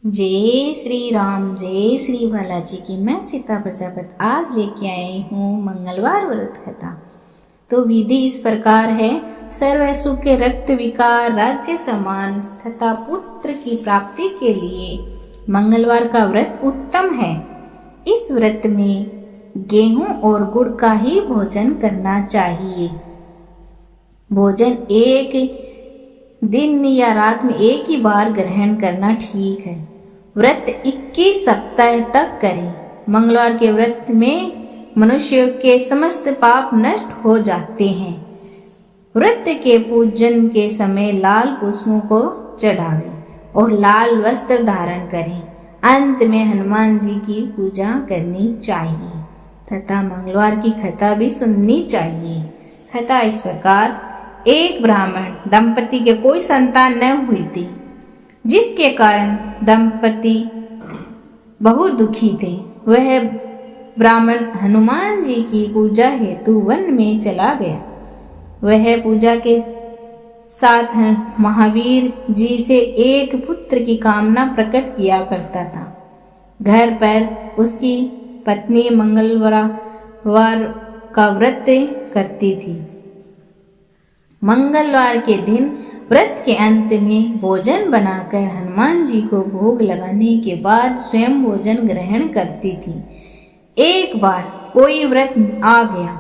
जय श्री राम, जय श्री बालाजी की। मैं सीता प्रजापति आज लेके आई हूँ मंगलवार व्रत कथा। तो विधि इस प्रकार है। सर्व सुख के रक्त विकार राज्य समान तथा पुत्र की प्राप्ति के लिए मंगलवार का व्रत उत्तम है। इस व्रत में गेहूं और गुड़ का ही भोजन करना चाहिए। भोजन एक दिन या रात में एक ही बार ग्रहण करना ठीक है। व्रत 21 सप्ताह तक करें। मंगलवार के व्रत में मनुष्य के समस्त पाप नष्ट हो जाते हैं। व्रत के पूजन के समय लाल पुष्पों को चढ़ावें और लाल वस्त्र धारण करें। अंत में हनुमान जी की पूजा करनी चाहिए तथा मंगलवार की कथा भी सुननी चाहिए। कथा इस प्रकार। एक ब्राह्मण दंपति के कोई संतान न हुई थी, जिसके कारण दंपति बहुत दुखी थे। वह ब्राह्मण हनुमान जी की पूजा हेतु वन में चला गया। वह पूजा के साथ महावीर जी से एक पुत्र की कामना प्रकट किया करता था। घर पर उसकी पत्नी मंगलवार का व्रत करती थी। मंगलवार के दिन व्रत के अंत में भोजन बनाकर हनुमान जी को भोग लगाने के बाद स्वयं भोजन ग्रहण करती थी। एक बार कोई व्रत आ गया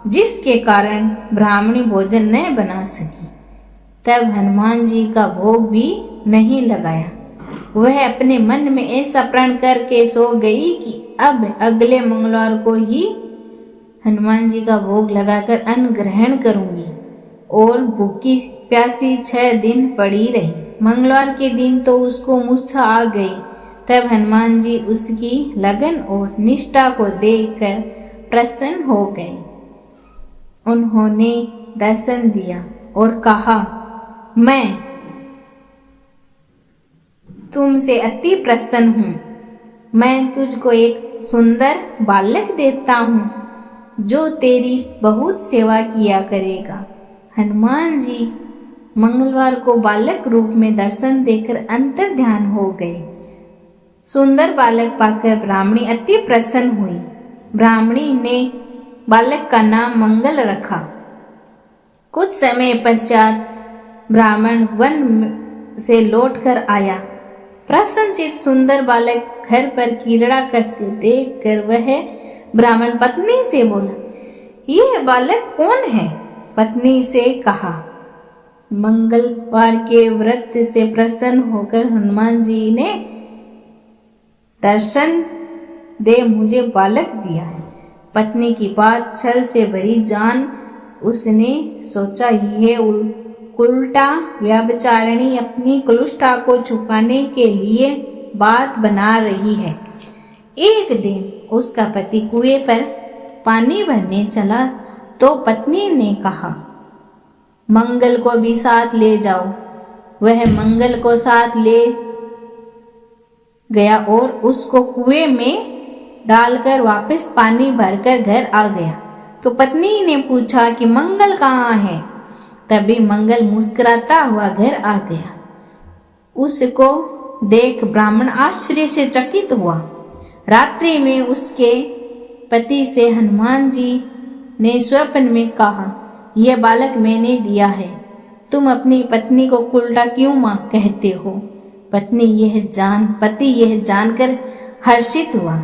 जिसके कारण ब्राह्मणी भोजन न बना सकी। तब हनुमान जी का भोग भी नहीं लगाया। वह अपने मन में ऐसा प्रण करके सो गई कि अब अगले मंगलवार को ही हनुमान जी का भोग लगाकर अन्न ग्रहण करूंगी और भूखी प्यासी 6 दिन पड़ी रही। मंगलवार के दिन तो उसको मूर्छा आ गई। तब हनुमान जी उसकी लगन और निष्ठा को देखकर प्रसन्न हो गए। उन्होंने दर्शन दिया और कहा, मैं तुमसे अति प्रसन्न हूँ। मैं तुझको एक सुंदर बालक देता हूँ जो तेरी बहुत सेवा किया करेगा। हनुमान जी मंगलवार को बालक रूप में दर्शन देकर अंतर ध्यान हो गए। सुंदर बालक पाकर ब्राह्मणी अति प्रसन्न हुई। ब्राह्मणी ने बालक का नाम मंगल रखा। कुछ समय पश्चात ब्राह्मण वन से लौटकर आया। प्रसन्नचित सुंदर बालक घर पर क्रीड़ा करते देखकर वह ब्राह्मण पत्नी से बोला, यह बालक कौन है? पत्नी से कहा, मंगलवार के व्रत से प्रसन्न होकर हनुमान जी ने दर्शन दे मुझे बालक दिया है। पत्नी की बात छल से भरी जान उसने सोचा, यह उल्टा व्यभिचारिणी अपनी कुलुष्ठा को छुपाने के लिए बात बना रही है। एक दिन उसका पति कुएं पर पानी भरने चला तो पत्नी ने कहा, मंगल को भी साथ ले जाओ। वह मंगल को साथ ले गया और उसको कुएं में डालकर वापस पानी भरकर घर आ गया। तो पत्नी ने पूछा कि मंगल कहाँ है? तभी मंगल मुस्कुराता हुआ घर आ गया। उसको देख ब्राह्मण आश्चर्य से चकित हुआ। रात्रि में उसके पति से हनुमान जी ने स्वप्न में कहा, यह बालक मैंने दिया है। तुम अपनी पत्नी को उल्टा क्यों मां कहते हो? पति यह जानकर हर्षित हुआ।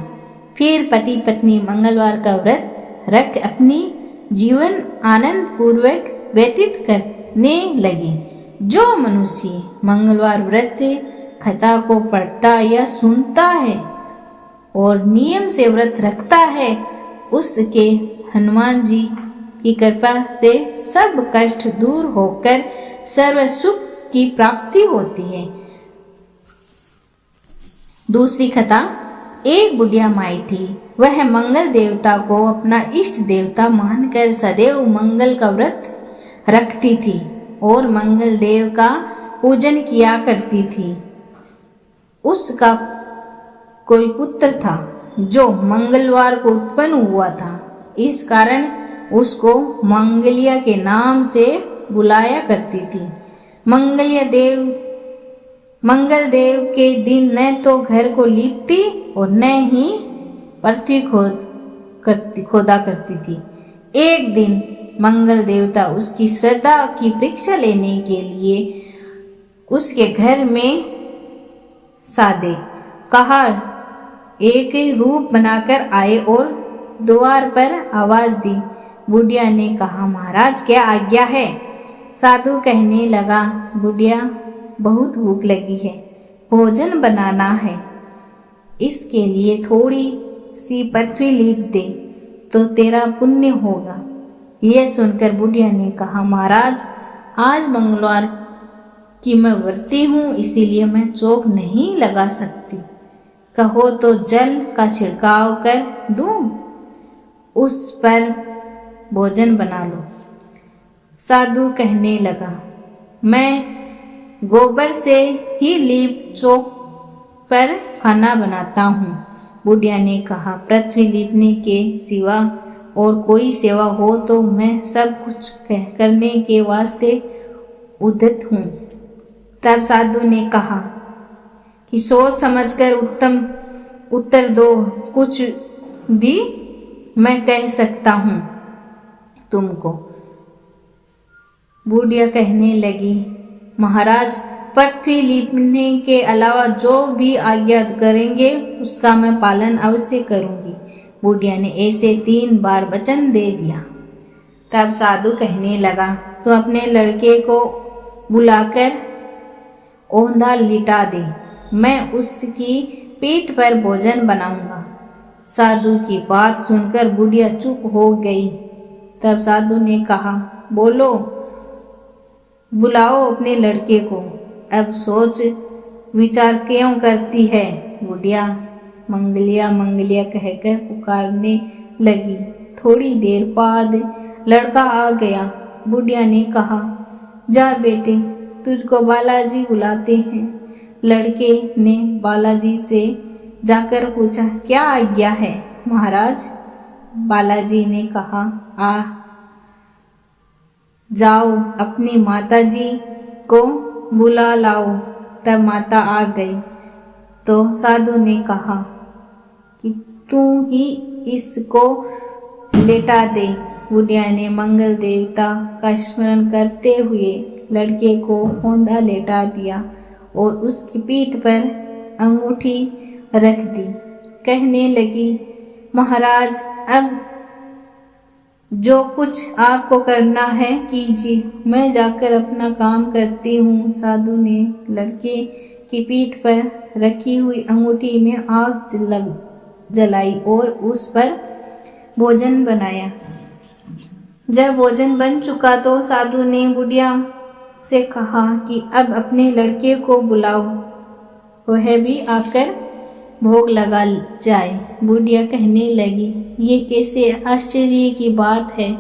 फिर पति पत्नी मंगलवार का व्रत रख अपनी जीवन आनंद पूर्वक व्यतीत करने लगे। जो मनुष्य मंगलवार व्रत कथा को पढ़ता या सुनता है और नियम से व्रत रखता है, उसके हनुमान जी की कृपा से सब कष्ट दूर होकर सर्व सुख की प्राप्ति होती है। दूसरी कथा। एक बुढ़िया माई थी। वह मंगल देवता को अपना इष्ट देवता मानकर सदैव मंगल का व्रत रखती थी और मंगल देव का पूजन किया करती थी। उसका कोई पुत्र था जो मंगलवार को उत्पन्न हुआ था। इस कारण उसको मंगलिया के नाम से बुलाया करती थी। मंगल देव के दिन न तो घर को लीपती और न ही पृथ्वी खोदा करती थी। एक दिन मंगल देवता उसकी श्रद्धा की परीक्षा लेने के लिए उसके घर में सादे कहा एक रूप बनाकर आए और द्वार पर आवाज दी। बुढ़िया ने कहा, महाराज क्या आज्ञा है? साधु कहने लगा, बुढ़िया बहुत भूख लगी है, भोजन बनाना है, इसके लिए थोड़ी सी पृथ्वी लीप दे तो तेरा पुण्य होगा। यह सुनकर बुढ़िया ने कहा, महाराज आज मंगलवार की मैं व्रती हूँ, इसीलिए मैं चौक नहीं लगा सकती। कहो तो जल का छिड़काव कर दूं, उस पर भोजन बना लो। साधु कहने लगा, मैं गोबर से ही लीप चौक पर खाना बनाता हूँ। बुढ़िया ने कहा, पृथ्वी लीपने के सिवा और कोई सेवा हो तो मैं सब कुछ करने के वास्ते उद्यत हूँ। तब साधु ने कहा कि सोच समझकर उत्तम उत्तर दो, कुछ भी मैं कह सकता हूँ तुमको। बुढ़िया कहने लगी, महाराज पृथ्वी लीपने के अलावा जो भी आज्ञा करेंगे उसका मैं पालन अवश्य करूंगी। बुढ़िया ने ऐसे 3 बार वचन दे दिया। तब साधु कहने लगा, तो अपने लड़के को बुलाकर औंधा लिटा दे, मैं उसकी पीठ पर भोजन बनाऊंगा। साधु की बात सुनकर बुढ़िया चुप हो गई। तब साधु ने कहा, बोलो, बुलाओ अपने लड़के को। अब सोच विचार क्यों करती है? बुढ़िया मंगलिया मंगलिया कहकर पुकारने लगी। थोड़ी देर बाद लड़का आ गया। बुढ़िया ने कहा, जा बेटे, तुझको बालाजी बुलाते हैं। लड़के ने बालाजी से जाकर पूछा, क्या आज्ञा है महाराज? बालाजी ने कहा, आ जाओ अपनी माताजी को बुला लाओ। तब माता आ गई तो साधु ने कहा कि तू ही इसको लेटा दे। बुढ़िया ने मंगल देवता का स्मरण करते हुए लड़के को औंधा लेटा दिया और उसकी पीठ पर अंगूठी रख दी। कहने लगी, महाराज अब जो कुछ आपको करना है कीजिए, मैं जाकर अपना काम करती हूँ। साधु ने लड़के की पीठ पर रखी हुई अंगूठी में आग जलाई और उस पर भोजन बनाया। जब भोजन बन चुका तो साधु ने बुढ़िया से कहा कि अब अपने लड़के को बुलाओ, वह भी आकर भोग लगा जाए। बुढ़िया कहने लगी, ये कैसे आश्चर्य की बात है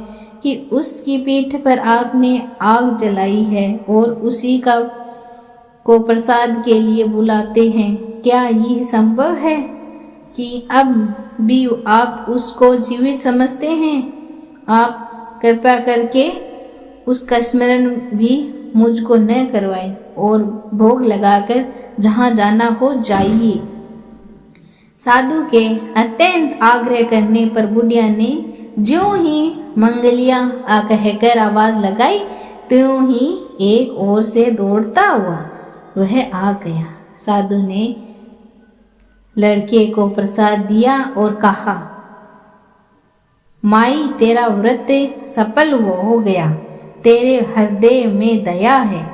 कि उसकी पीठ पर आपने आग जलाई है और उसी को प्रसाद के लिए बुलाते हैं। क्या ये संभव है कि अब भी आप उसको जीवित समझते हैं? आप कृपा करके उसका स्मरण भी मुझको न करवाएं और भोग लगाकर जहाँ जाना हो जाइए। साधु के अत्यंत आग्रह करने पर बुढ़िया ने ज्यों ही मंगलिया कहकर आवाज लगाई, त्यों ही एक ओर से दौड़ता हुआ वह आ गया। साधु ने लड़के को प्रसाद दिया और कहा, माई तेरा व्रत सफल हो गया, तेरे हृदय में दया है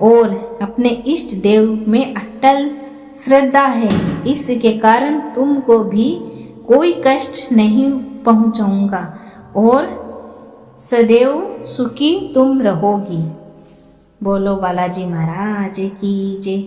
और अपने इष्ट देव में अटल श्रद्धा है, इसके कारण तुमको भी कोई कष्ट नहीं पहुंचाऊंगा और सदैव सुखी तुम रहोगी। बोलो बालाजी महाराज की जय।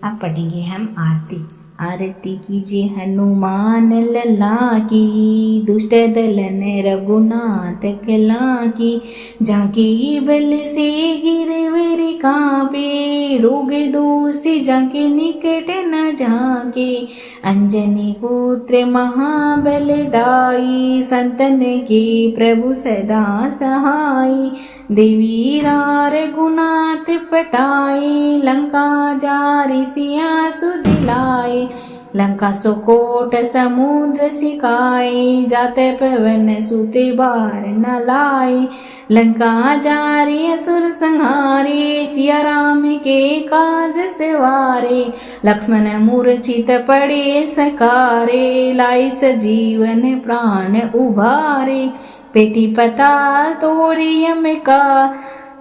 अब पढ़ेंगे हम आरती। आरती कीजिए हनुमान लला की, दुष्ट दलन रघुनाथ कला की, जाके बल से गिरवर कांपे, रोग दोष जाके निकट न झांके। अंजनी पुत्र महाबलदाई, संतन के प्रभु सदा सहाय। देवी रार गुणात पटाए, लंका जारी सिया सुदिलाए। लंका सुकोट समुद्र सिकाए, जाते पवन सुते बार न लाए। लंका जारी असुर संहारे, सिया राम के काज सवारे। लक्ष्मण मूर्छित पड़े सकारे, लाई सजीवन प्राण उभारे। पेटी पताल तोड़ी यम का,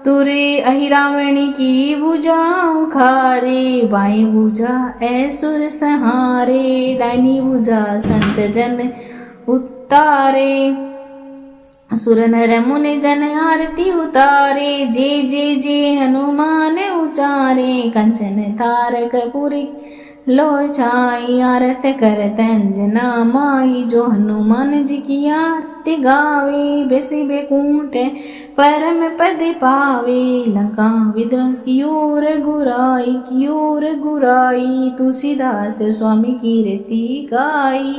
तुरे अहि रावण की भुजा उखारे। बाई भुजा ऐसुर सहारे, दाहिनी भुजा संत जन उतारे। सुर नर मुनि जन आरती उतारे, जे जे जे हनुमान उचारे। कंचन तारक पुरी लोचाई, आरत करत अंजना माई। जो हनुमान जी की आरती गावे, बेसी बेकुंठ परम पद पावे। लंका विध्वंस की ओर गुराई, की ओर गुराई। तुलसीदास स्वामी कीर्ति गाई।